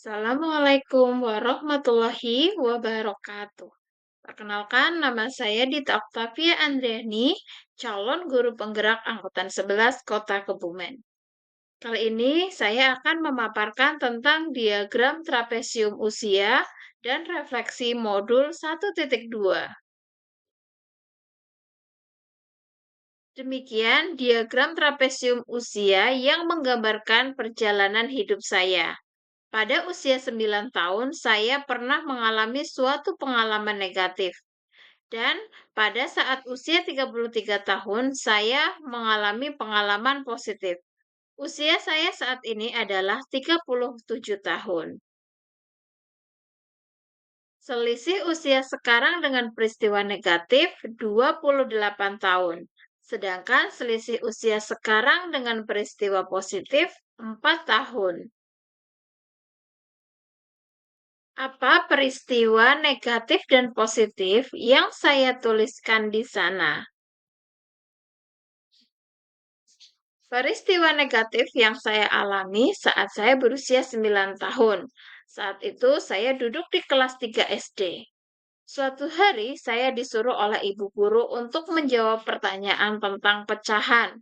Assalamualaikum warahmatullahi wabarakatuh. Perkenalkan, nama saya Dita Oktavia Andriani, calon guru penggerak angkutan 11 Kota Kebumen. Kali ini saya akan memaparkan tentang diagram trapesium usia dan refleksi modul 1.2. Demikian diagram trapesium usia yang menggambarkan perjalanan hidup saya. Pada usia 9 tahun, saya pernah mengalami suatu pengalaman negatif. Dan pada saat usia 33 tahun, saya mengalami pengalaman positif. Usia saya saat ini adalah 37 tahun. Selisih usia sekarang dengan peristiwa negatif 28 tahun. Sedangkan selisih usia sekarang dengan peristiwa positif 4 tahun. Apa peristiwa negatif dan positif yang saya tuliskan di sana? Peristiwa negatif yang saya alami saat saya berusia 9 tahun. Saat itu saya duduk di kelas 3 SD. Suatu hari saya disuruh oleh ibu guru untuk menjawab pertanyaan tentang pecahan.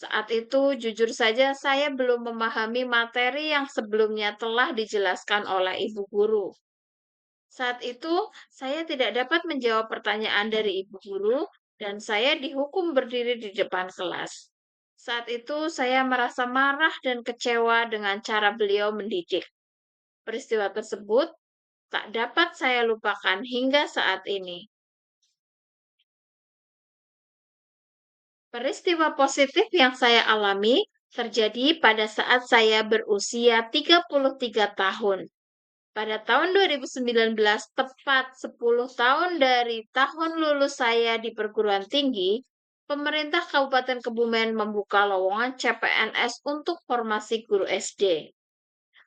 Saat itu jujur saja saya belum memahami materi yang sebelumnya telah dijelaskan oleh ibu guru. Saat itu, saya tidak dapat menjawab pertanyaan dari ibu guru dan saya dihukum berdiri di depan kelas. Saat itu, saya merasa marah dan kecewa dengan cara beliau mendidik. Peristiwa tersebut tak dapat saya lupakan hingga saat ini. Peristiwa positif yang saya alami terjadi pada saat saya berusia 33 tahun. Pada tahun 2019, tepat 10 tahun dari tahun lulus saya di perguruan tinggi, pemerintah Kabupaten Kebumen membuka lowongan CPNS untuk formasi guru SD.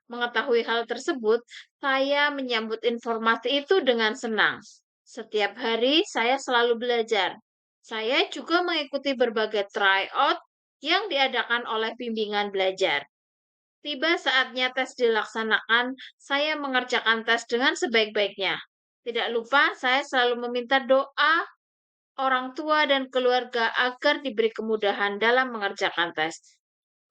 Mengetahui hal tersebut, saya menyambut informasi itu dengan senang. Setiap hari saya selalu belajar. Saya juga mengikuti berbagai tryout yang diadakan oleh bimbingan belajar. Tiba saatnya tes dilaksanakan, saya mengerjakan tes dengan sebaik-baiknya. Tidak lupa, saya selalu meminta doa orang tua dan keluarga agar diberi kemudahan dalam mengerjakan tes.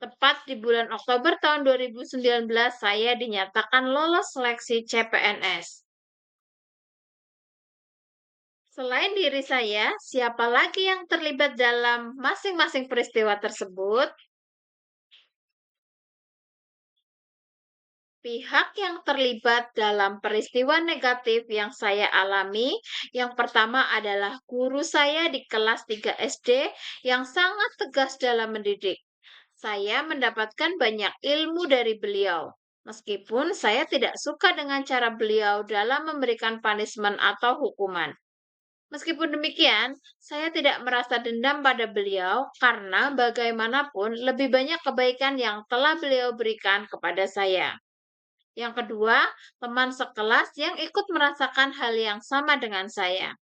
Tepat di bulan Oktober tahun 2019, saya dinyatakan lolos seleksi CPNS. Selain diri saya, siapa lagi yang terlibat dalam masing-masing peristiwa tersebut? Pihak yang terlibat dalam peristiwa negatif yang saya alami, yang pertama adalah guru saya di kelas 3 SD yang sangat tegas dalam mendidik. Saya mendapatkan banyak ilmu dari beliau. Meskipun saya tidak suka dengan cara beliau dalam memberikan punishment atau hukuman. Meskipun demikian, saya tidak merasa dendam pada beliau karena bagaimanapun lebih banyak kebaikan yang telah beliau berikan kepada saya. Yang kedua, teman sekelas yang ikut merasakan hal yang sama dengan saya.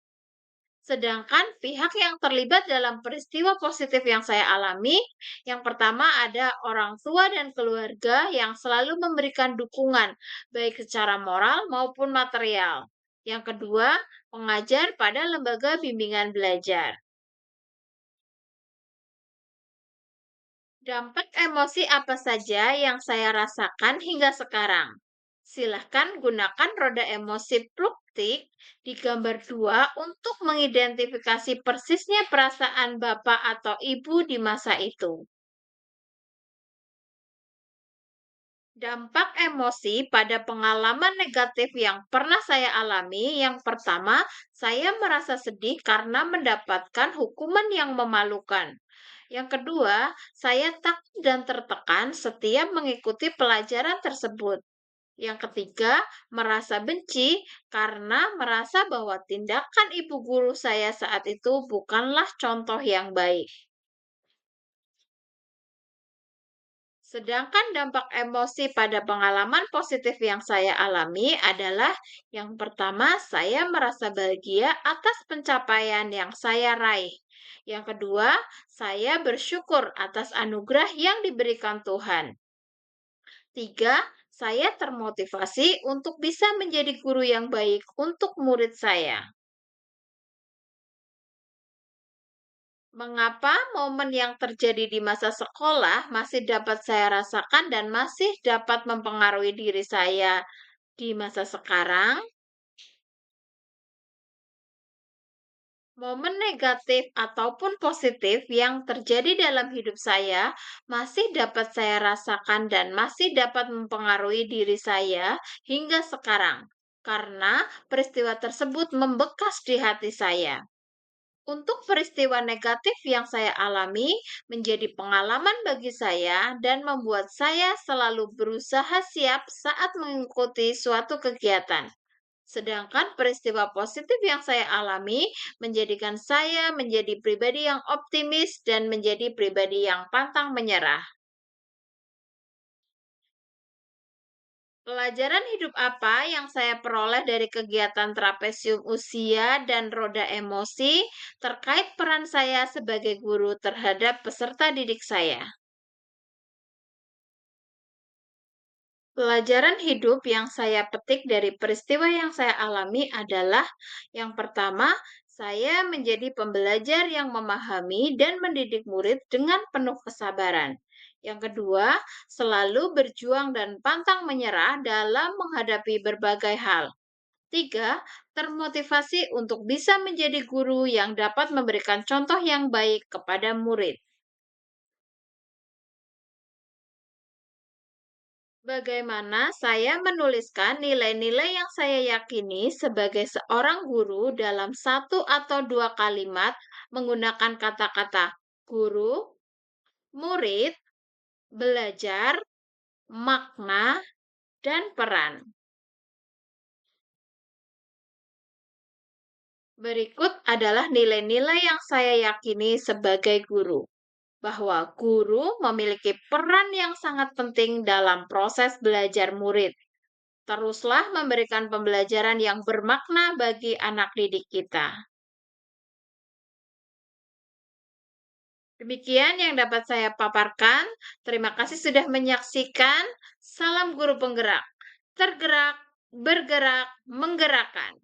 Sedangkan pihak yang terlibat dalam peristiwa positif yang saya alami, yang pertama ada orang tua dan keluarga yang selalu memberikan dukungan, baik secara moral maupun material. Yang kedua, pengajar pada lembaga bimbingan belajar. Dampak emosi apa saja yang saya rasakan hingga sekarang? Silahkan gunakan roda emosi pluktik di gambar 2 untuk mengidentifikasi persisnya perasaan Bapak atau Ibu di masa itu. Dampak emosi pada pengalaman negatif yang pernah saya alami, yang pertama, saya merasa sedih karena mendapatkan hukuman yang memalukan. Yang kedua, saya takut dan tertekan setiap mengikuti pelajaran tersebut. Yang ketiga, merasa benci karena merasa bahwa tindakan ibu guru saya saat itu bukanlah contoh yang baik. Sedangkan dampak emosi pada pengalaman positif yang saya alami adalah yang pertama, saya merasa bahagia atas pencapaian yang saya raih. Yang kedua, saya bersyukur atas anugerah yang diberikan Tuhan. Tiga, saya termotivasi untuk bisa menjadi guru yang baik untuk murid saya. Mengapa momen yang terjadi di masa sekolah masih dapat saya rasakan dan masih dapat mempengaruhi diri saya di masa sekarang? Momen negatif ataupun positif yang terjadi dalam hidup saya masih dapat saya rasakan dan masih dapat mempengaruhi diri saya hingga sekarang, karena peristiwa tersebut membekas di hati saya. Untuk peristiwa negatif yang saya alami menjadi pengalaman bagi saya dan membuat saya selalu berusaha siap saat mengikuti suatu kegiatan. Sedangkan peristiwa positif yang saya alami menjadikan saya menjadi pribadi yang optimis dan menjadi pribadi yang pantang menyerah. Pelajaran hidup apa yang saya peroleh dari kegiatan trapesium usia dan roda emosi terkait peran saya sebagai guru terhadap peserta didik saya? Pelajaran hidup yang saya petik dari peristiwa yang saya alami adalah yang pertama, saya menjadi pembelajar yang memahami dan mendidik murid dengan penuh kesabaran. Yang kedua, selalu berjuang dan pantang menyerah dalam menghadapi berbagai hal. Tiga, termotivasi untuk bisa menjadi guru yang dapat memberikan contoh yang baik kepada murid. Bagaimana saya menuliskan nilai-nilai yang saya yakini sebagai seorang guru dalam satu atau dua kalimat menggunakan kata-kata guru, murid, belajar, makna, dan peran. Berikut adalah nilai-nilai yang saya yakini sebagai guru, bahwa guru memiliki peran yang sangat penting dalam proses belajar murid. Teruslah memberikan pembelajaran yang bermakna bagi anak didik kita. Demikian yang dapat saya paparkan. Terima kasih sudah menyaksikan. Salam guru penggerak. Tergerak, bergerak, menggerakkan.